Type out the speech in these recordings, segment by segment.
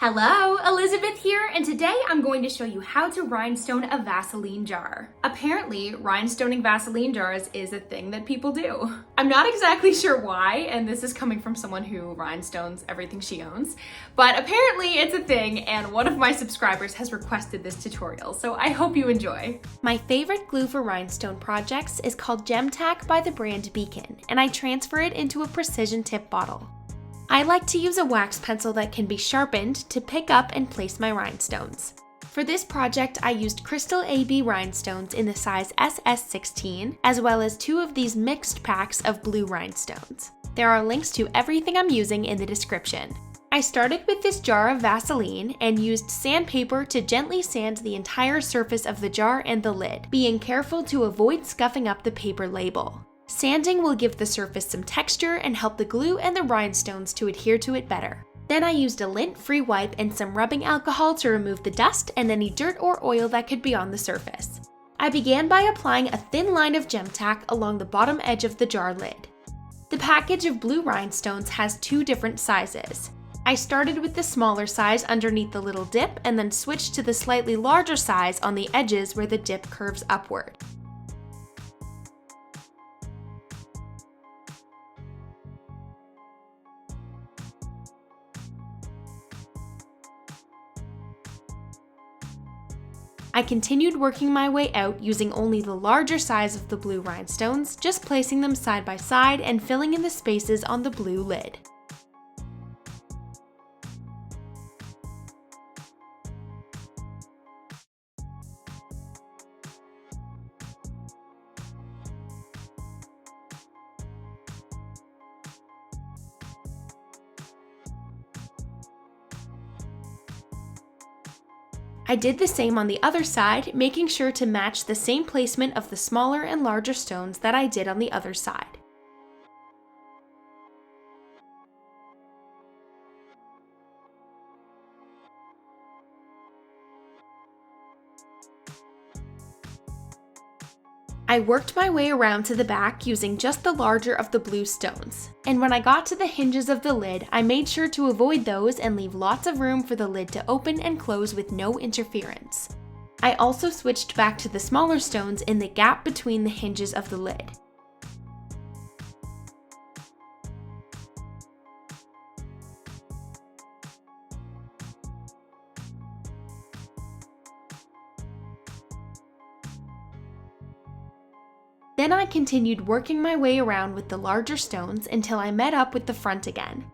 Hello, Elizabeth here, and today I'm going to show you how to rhinestone a Vaseline jar. Apparently, rhinestoning Vaseline jars is a thing that people do. I'm not exactly sure why, and this is coming from someone who rhinestones everything she owns, but apparently it's a thing, and one of my subscribers has requested this tutorial, so I hope you enjoy. My favorite glue for rhinestone projects is called Gem Tack by the brand Beacon, and I transfer it into a precision tip bottle. I like to use a wax pencil that can be sharpened to pick up and place my rhinestones. For this project, I used crystal AB rhinestones in the size SS16, as well as 2 of these mixed packs of blue rhinestones. There are links to everything I'm using in the description. I started with this jar of Vaseline and used sandpaper to gently sand the entire surface of the jar and the lid, being careful to avoid scuffing up the paper label. Sanding will give the surface some texture and help the glue and the rhinestones to adhere to it better. Then I used a lint-free wipe and some rubbing alcohol to remove the dust and any dirt or oil that could be on the surface. I began by applying a thin line of gem tack along the bottom edge of the jar lid. The package of blue rhinestones has 2 different sizes. I started with the smaller size underneath the little dip and then switched to the slightly larger size on the edges where the dip curves upward. I continued working my way out using only the larger size of the blue rhinestones, just placing them side by side and filling in the spaces on the blue lid. I did the same on the other side, making sure to match the same placement of the smaller and larger stones that I did on the other side. I worked my way around to the back using just the larger of the blue stones, and when I got to the hinges of the lid, I made sure to avoid those and leave lots of room for the lid to open and close with no interference. I also switched back to the smaller stones in the gap between the hinges of the lid. Then I continued working my way around with the larger stones until I met up with the front again.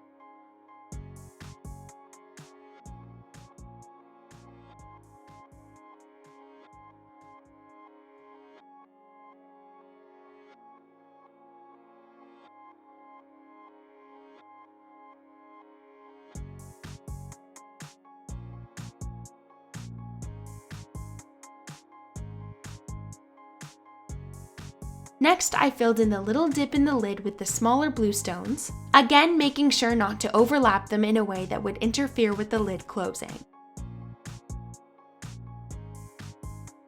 Next, I filled in the little dip in the lid with the smaller blue stones, again making sure not to overlap them in a way that would interfere with the lid closing.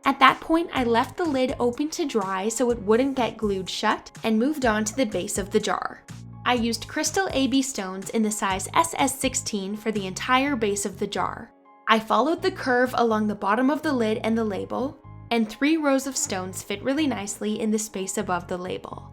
At that point, I left the lid open to dry so it wouldn't get glued shut and moved on to the base of the jar. I used crystal AB stones in the size SS16 for the entire base of the jar. I followed the curve along the bottom of the lid and the label, and 3 rows of stones fit really nicely in the space above the label.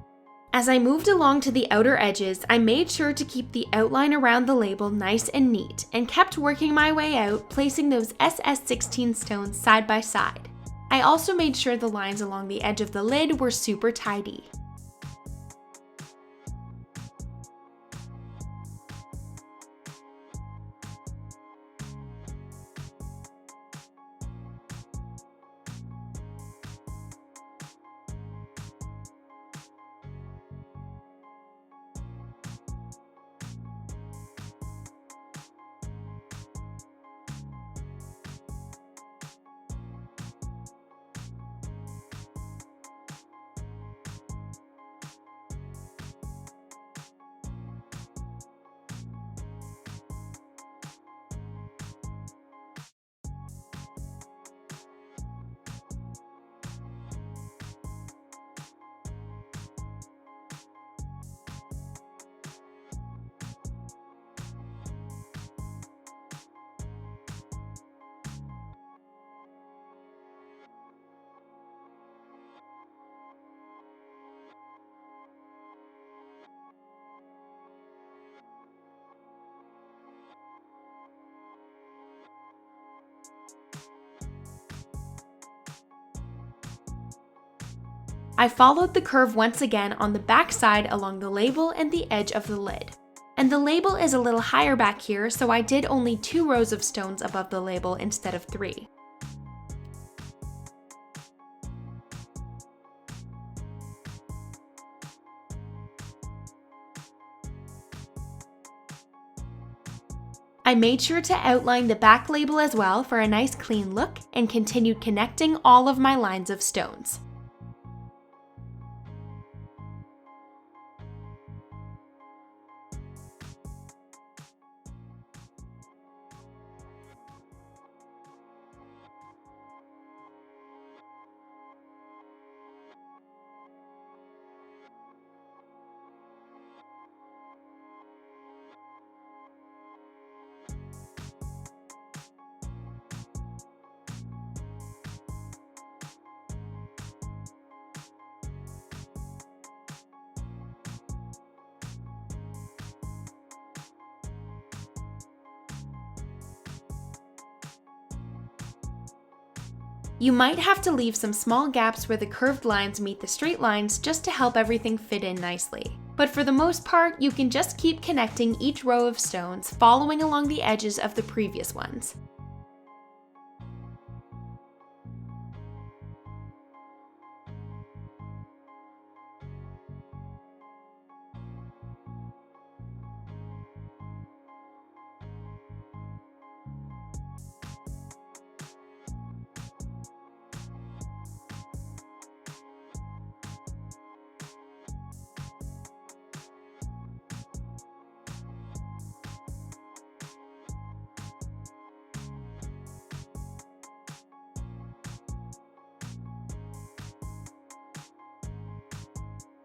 As I moved along to the outer edges, I made sure to keep the outline around the label nice and neat, and kept working my way out, placing those SS16 stones side by side. I also made sure the lines along the edge of the lid were super tidy. I followed the curve once again on the back side along the label and the edge of the lid. And the label is a little higher back here, so I did only 2 rows of stones above the label instead of 3. I made sure to outline the back label as well for a nice clean look and continued connecting all of my lines of stones. You might have to leave some small gaps where the curved lines meet the straight lines just to help everything fit in nicely. But for the most part, you can just keep connecting each row of stones, following along the edges of the previous ones.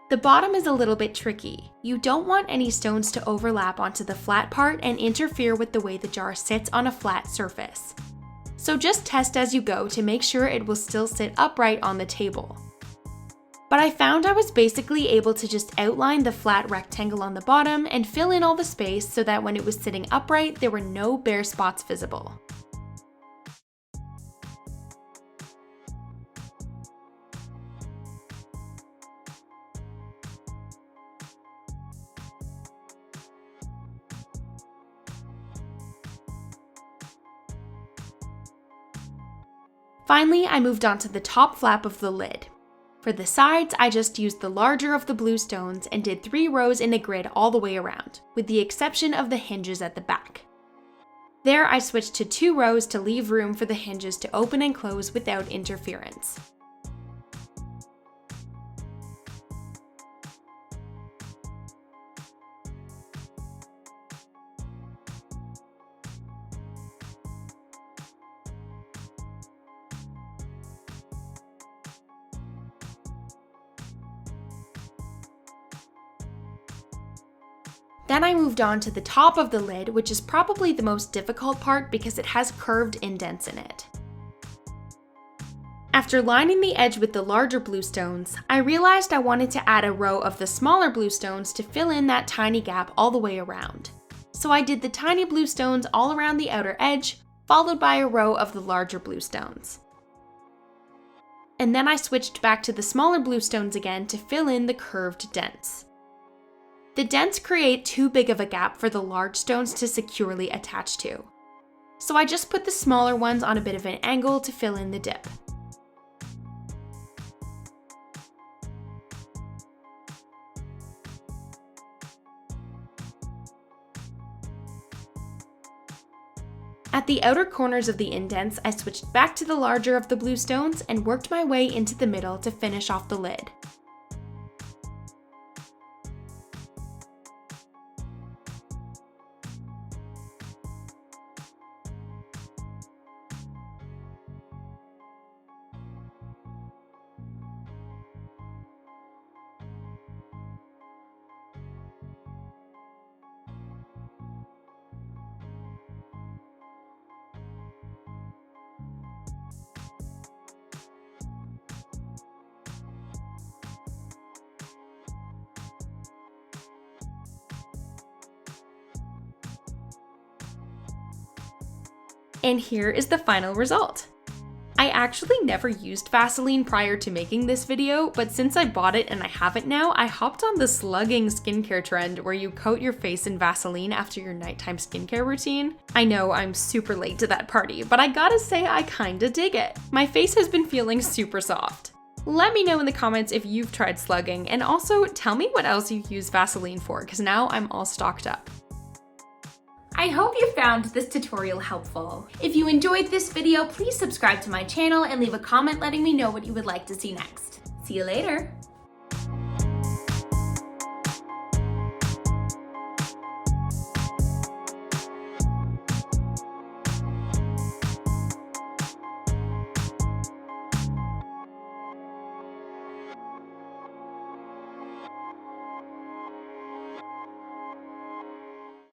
The bottom is a little bit tricky. You don't want any stones to overlap onto the flat part and interfere with the way the jar sits on a flat surface. So just test as you go to make sure it will still sit upright on the table. But I found I was basically able to just outline the flat rectangle on the bottom and fill in all the space so that when it was sitting upright, there were no bare spots visible. Finally, I moved on to the top flap of the lid. For the sides, I just used the larger of the blue stones and did 3 rows in a grid all the way around, with the exception of the hinges at the back. There, I switched to 2 rows to leave room for the hinges to open and close without interference. Then I moved on to the top of the lid, which is probably the most difficult part because it has curved indents in it. After lining the edge with the larger blue stones, I realized I wanted to add a row of the smaller blue stones to fill in that tiny gap all the way around. So I did the tiny blue stones all around the outer edge, followed by a row of the larger blue stones. And then I switched back to the smaller blue stones again to fill in the curved dents. The dents create too big of a gap for the large stones to securely attach to. So I just put the smaller ones on a bit of an angle to fill in the dip. At the outer corners of the indents, I switched back to the larger of the blue stones and worked my way into the middle to finish off the lid. And here is the final result. I actually never used Vaseline prior to making this video, but since I bought it and I have it now, I hopped on the slugging skincare trend where you coat your face in Vaseline after your nighttime skincare routine. I know I'm super late to that party, but I gotta say I kinda dig it. My face has been feeling super soft. Let me know in the comments if you've tried slugging, and also tell me what else you use Vaseline for, because now I'm all stocked up. I hope you found this tutorial helpful. If you enjoyed this video, please subscribe to my channel and leave a comment letting me know what you would like to see next. See you later!